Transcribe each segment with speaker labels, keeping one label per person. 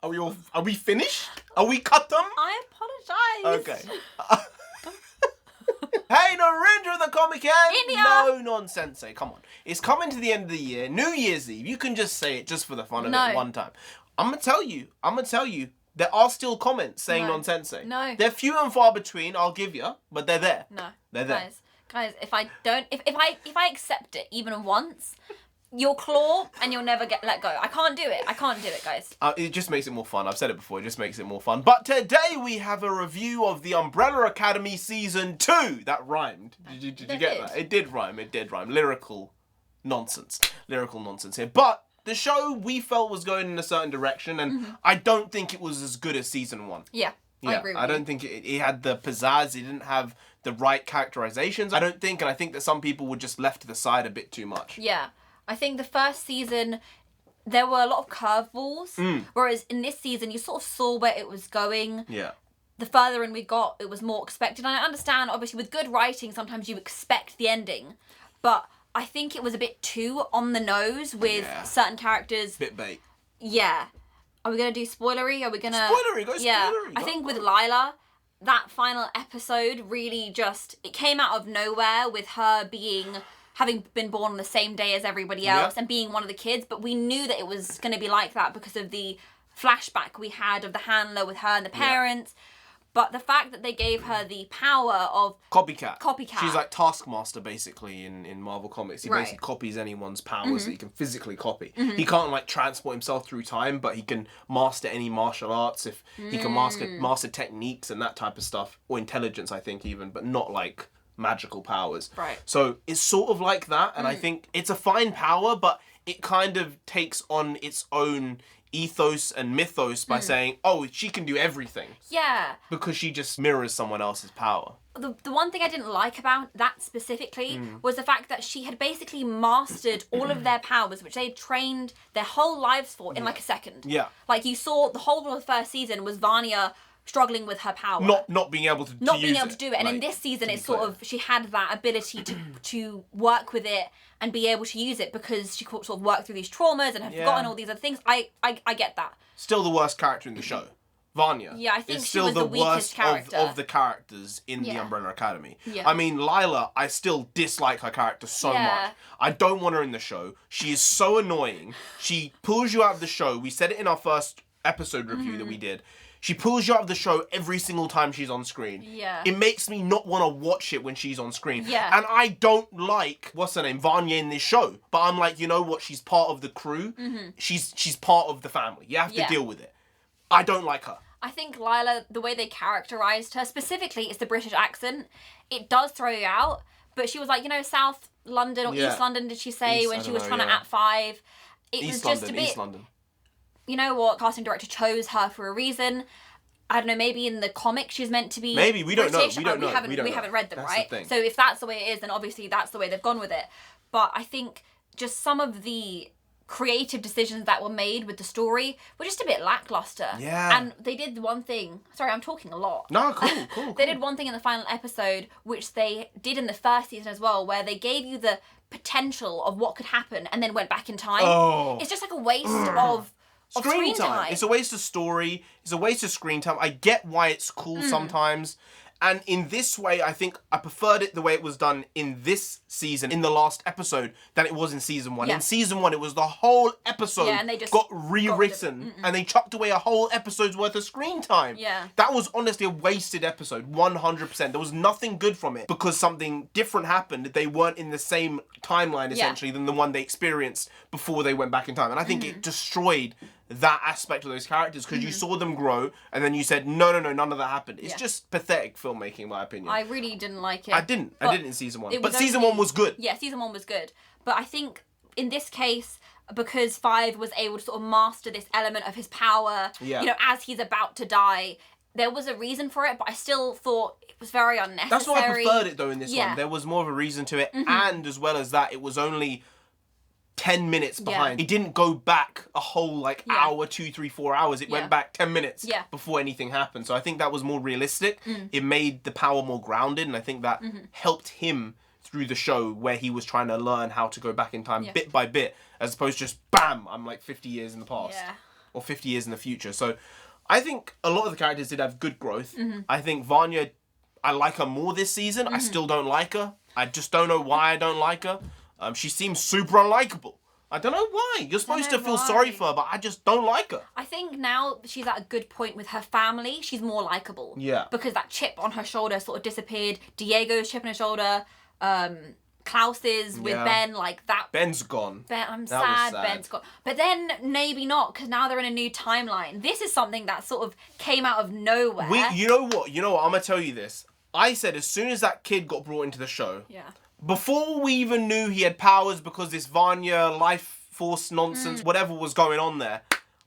Speaker 1: Are we finished? Are we cut them?
Speaker 2: I apologise.
Speaker 1: Okay. Hey, NarendraTheComic and
Speaker 2: India.
Speaker 1: No Nonsense. Come on. It's coming to the end of the year. New Year's Eve. You can just say it just for the fun of it one time. I'm going to tell you. There are still comments saying nonsense.
Speaker 2: No.
Speaker 1: They're few and far between, I'll give you, but they're there.
Speaker 2: No.
Speaker 1: They're there.
Speaker 2: Guys, if I accept it even once, you'll claw and you'll never let go. I can't do it, guys.
Speaker 1: It just makes it more fun. I've said it before, it just makes it more fun. But today we have a review of the Umbrella Academy Season 2. That rhymed. Did you get that? It did rhyme. Lyrical nonsense here. But the show we felt was going in a certain direction, and I don't think it was as good as Season 1.
Speaker 2: Yeah, I agree with you.
Speaker 1: I don't think it had the pizzazz. It didn't have the right characterizations, I don't think. And I think that some people were just left to the side a bit too much.
Speaker 2: Yeah. I think the first season, there were a lot of curveballs, whereas in this season, you sort of saw where it was going.
Speaker 1: Yeah.
Speaker 2: The further in we got, it was more expected. And I understand, obviously, with good writing, sometimes you expect the ending. But I think it was a bit too on the nose with certain characters.
Speaker 1: Bit bait.
Speaker 2: Yeah. Are we going to do spoilery? Are we going to...
Speaker 1: Spoilery, go spoilery.
Speaker 2: Yeah. I think with Lila, that final episode really just... It came out of nowhere with her having been born on the same day as everybody else and being one of the kids, but we knew that it was going to be like that because of the flashback we had of the handler with her and the parents. But the fact that they gave her the power of... Copycat.
Speaker 1: She's like Taskmaster, basically, in Marvel Comics. He basically copies anyone's powers that he can physically copy. He can't, like, transport himself through time, but he can master any martial arts. If he can master techniques and that type of stuff. Or intelligence, I think, even, but not, like, magical powers.
Speaker 2: Right.
Speaker 1: So it's sort of like that, and I think it's a fine power, but it kind of takes on its own ethos and mythos by saying, oh, she can do everything.
Speaker 2: Yeah.
Speaker 1: Because she just mirrors someone else's power.
Speaker 2: The one thing I didn't like about that specifically was the fact that she had basically mastered all of their powers, which they had trained their whole lives for in like a second.
Speaker 1: Yeah.
Speaker 2: Like you saw the whole of the first season was Vanya struggling with her power.
Speaker 1: Not being able to
Speaker 2: do it.
Speaker 1: Like,
Speaker 2: and in this season it's sort of, she had that ability to work with it and be able to use it because she sort of worked through these traumas and had forgotten all these other things. I get that.
Speaker 1: Still the worst character in the show. Vanya.
Speaker 2: Yeah, I think
Speaker 1: is
Speaker 2: she
Speaker 1: still
Speaker 2: was the weakest character
Speaker 1: of the characters in the Umbrella Academy. Yeah. I mean, Lila, I still dislike her character so much. I don't want her in the show. She is so annoying. She pulls you out of the show. We said it in our first episode review that we did. She pulls you out of the show every single time she's on screen. Yeah. It makes me not want to watch it when she's on screen.
Speaker 2: Yeah.
Speaker 1: And I don't like, what's her name, Vanya in this show. But I'm like, you know what? She's part of the crew. She's part of the family. You have to deal with it. I don't like her.
Speaker 2: I think Lila, the way they characterised her, specifically, it's the British accent. It does throw you out. But she was like, South London or East London, did she say, when she was trying to act 5. It was just a bit... East London. You know what? Casting director chose her for a reason. I don't know. Maybe in the comic she's meant to be.
Speaker 1: Maybe we don't
Speaker 2: British.
Speaker 1: know.
Speaker 2: We haven't read them,
Speaker 1: that's
Speaker 2: right?
Speaker 1: The thing.
Speaker 2: So if that's the way it is, then obviously that's the way they've gone with it. But I think just some of the creative decisions that were made with the story were just a bit lackluster.
Speaker 1: Yeah.
Speaker 2: And they did one thing. Sorry, I'm talking a lot.
Speaker 1: No, cool.
Speaker 2: They did one thing in the final episode, which they did in the first season as well, where they gave you the potential of what could happen and then went back in time.
Speaker 1: Oh.
Speaker 2: It's just like a waste of screen time.
Speaker 1: It's a waste of story. It's a waste of screen time. I get why it's cool sometimes. And in this way, I think I preferred it the way it was done in this season, in the last episode, than it was in season 1. Yeah. In season 1, it was the whole episode
Speaker 2: and they just
Speaker 1: got rewritten. And they chucked away a whole episode's worth of screen time.
Speaker 2: Yeah.
Speaker 1: That was honestly a wasted episode, 100%. There was nothing good from it because something different happened. They weren't in the same timeline, essentially, than the one they experienced before they went back in time. And I think it destroyed that aspect of those characters because you saw them grow and then you said, no, none of that happened. It's just pathetic filmmaking, in my opinion.
Speaker 2: I really didn't like it.
Speaker 1: I didn't in season 1. But season 1 was good.
Speaker 2: Yeah, season 1 was good. But I think in this case, because 5 was able to sort of master this element of his power, as he's about to die, there was a reason for it, but I still thought it was very unnecessary.
Speaker 1: That's why I preferred it, though, in this one. There was more of a reason to it, and as well as that, it was only 10 minutes behind. It didn't go back a whole hour, 2, 3, 4 hours. It went back 10 minutes before anything happened. So I think that was more realistic. It made the power more grounded, and I think that helped him through the show where he was trying to learn how to go back in time bit by bit, as opposed to just bam, I'm like 50 years in the past or 50 years in the future. So I think a lot of the characters did have good growth. I think Vanya, I like her more this season. I still don't like her. I just don't know why I don't like her. She seems super unlikable. I don't know why. You're supposed to feel sorry for her, but I just don't like her.
Speaker 2: I think now she's at a good point with her family. She's more likable. Yeah. Because that chip on her shoulder sort of disappeared. Diego's chip on her shoulder. Klaus's with Ben, like that.
Speaker 1: Ben's gone.
Speaker 2: I'm sad Ben's gone. But then maybe not, because now they're in a new timeline. This is something that sort of came out of nowhere.
Speaker 1: You know what? I'm going to tell you this. I said as soon as that kid got brought into the show, before we even knew he had powers because this Vanya life force nonsense, whatever was going on there,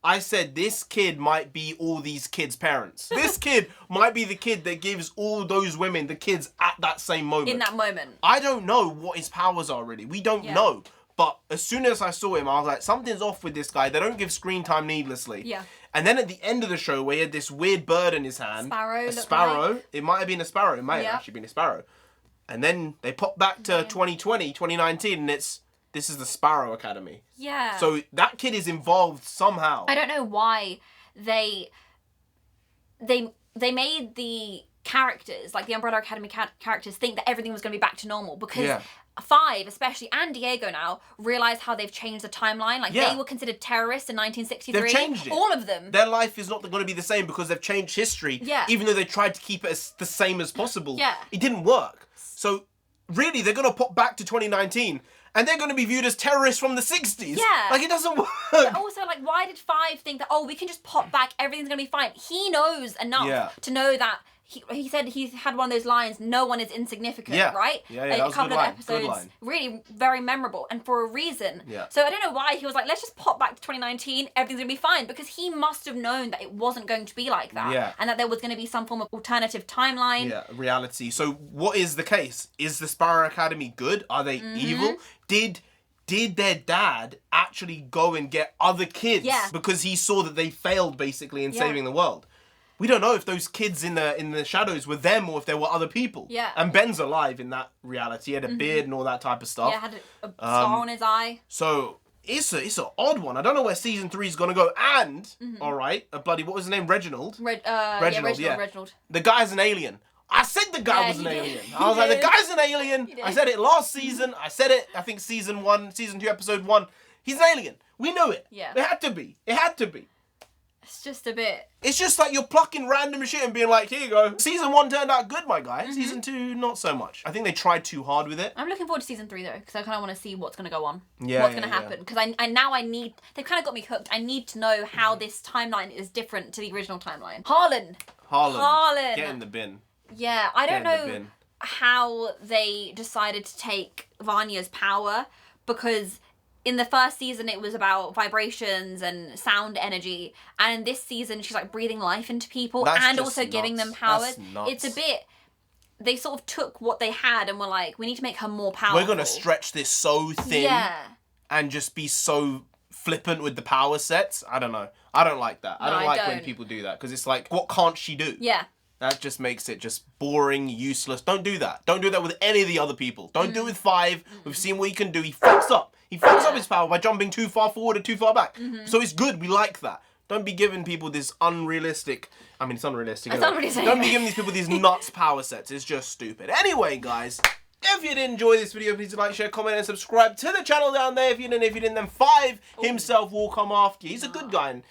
Speaker 1: I said this kid might be all these kids' parents. This kid might be the kid that gives all those women the kids at that same moment.
Speaker 2: In that moment.
Speaker 1: I don't know what his powers are really. We don't know. But as soon as I saw him, I was like, something's off with this guy. They don't give screen time needlessly. Yeah. And then at the end of the show, where he had this weird bird in his hand. A sparrow. Like. It might have been a sparrow. It might have actually been a sparrow. And then they pop back to 2019, and this is the Sparrow Academy. Yeah. So that kid is involved somehow.
Speaker 2: I don't know why they made the characters, like the Umbrella Academy characters, think that everything was going to be back to normal, because 5 especially, and Diego now, realize how they've changed the timeline. Like they were considered terrorists in 1963.
Speaker 1: They've changed it.
Speaker 2: All of them.
Speaker 1: Their life is not going to be the same because they've changed history. Yeah. Even though they tried to keep it as the same as possible. Yeah. It didn't work. So really, they're going to pop back to 2019. And they're going to be viewed as terrorists from the 60s. Yeah. Like, it doesn't work.
Speaker 2: But also, like, why did 5 think that, we can just pop back, everything's going to be fine? He knows enough to know that, he said he had one of those lines, no one is insignificant, right?
Speaker 1: Yeah, that was a couple of episodes,
Speaker 2: really very memorable, and for a reason. Yeah. So I don't know why he was like, let's just pop back to 2019, everything's going to be fine, because he must have known that it wasn't going to be like that. Yeah. And that there was going to be some form of alternative timeline.
Speaker 1: Yeah, reality. So what is the case? Is the Sparrow Academy good? Are they evil? Did their dad actually go and get other kids because he saw that they failed basically in saving the world? We don't know if those kids in the shadows were them or if there were other people. Yeah. And Ben's alive in that reality. He had a beard and all that type of stuff.
Speaker 2: Yeah, had a scar on his eye.
Speaker 1: So it's an odd one. I don't know where season 3 is gonna go. And all right, what was his name? Reginald.
Speaker 2: Reginald.
Speaker 1: The guy's an alien. I said the guy was an alien. I was like, the guy's an alien. I said it last season. I said it, I think season 2, episode 1. He's an alien. We knew it. Yeah. It had to be.
Speaker 2: It's just a bit...
Speaker 1: It's just like you're plucking random shit and being like, here you go. Season 1 turned out good, my guy. Season 2, not so much. I think they tried too hard with it.
Speaker 2: I'm looking forward to season 3 though, because I kind of want to see what's going to go on. Yeah, what's going to happen. Because I need... They've kind of got me hooked. I need to know how this timeline is different to the original timeline. Harlan.
Speaker 1: Get in the bin.
Speaker 2: Yeah, I don't know how they decided to take Vanya's power, because in the first season it was about vibrations and sound energy, and in this season she's like breathing life into people and also giving them powers. It's a bit... They sort of took what they had and were like, we need to make her more powerful.
Speaker 1: We're going to stretch this so thin and just be so flippant with the power sets. I don't know. I don't like that. I don't like when people do that, because it's like, what can't she do? Yeah. That just makes it just boring, useless. Don't do that. Don't do that with any of the other people. Don't do it with 5. We've seen what he can do. He fucks up. He fucks up his power by jumping too far forward or too far back. So it's good. We like that. Don't be giving people this unrealistic... I mean, it's unrealistic. Don't be giving these people these nuts power sets. It's just stupid. Anyway, guys, if you did enjoy this video, please like, share, comment, and subscribe to the channel down there. If you didn't, then 5 himself will come after you. He's a good guy. And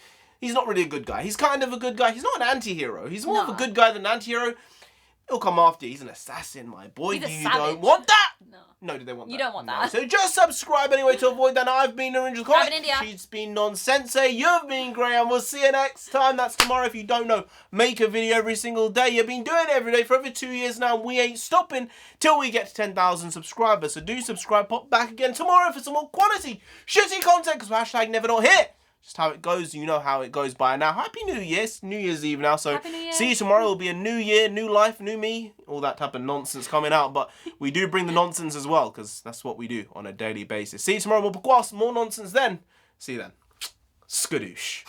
Speaker 1: he's not really a good guy. He's kind of a good guy. He's not an anti-hero. He's more of a good guy than an anti-hero. He'll come after you. He's an assassin, my boy. You don't want that. No, do they want that?
Speaker 2: You don't want that.
Speaker 1: So just subscribe anyway to avoid that. I've been NarendraTheComic. She's been Non-Sensei. You've been Graham. We'll see you next time. That's tomorrow. If you don't know, make a video every single day. You've been doing it every day for over 2 years now. And we ain't stopping till we get to 10,000 subscribers. So do subscribe. Pop back again tomorrow for some more quality, shitty content. Because hashtag never not here. Just how it goes. You know how it goes by now. Happy New Year. It's New Year's Eve now. So see you tomorrow. It'll be a new year, new life, new me. All that type of nonsense coming out. But we do bring the nonsense as well, because that's what we do on a daily basis. See you tomorrow. More nonsense then. See you then. Skadoosh.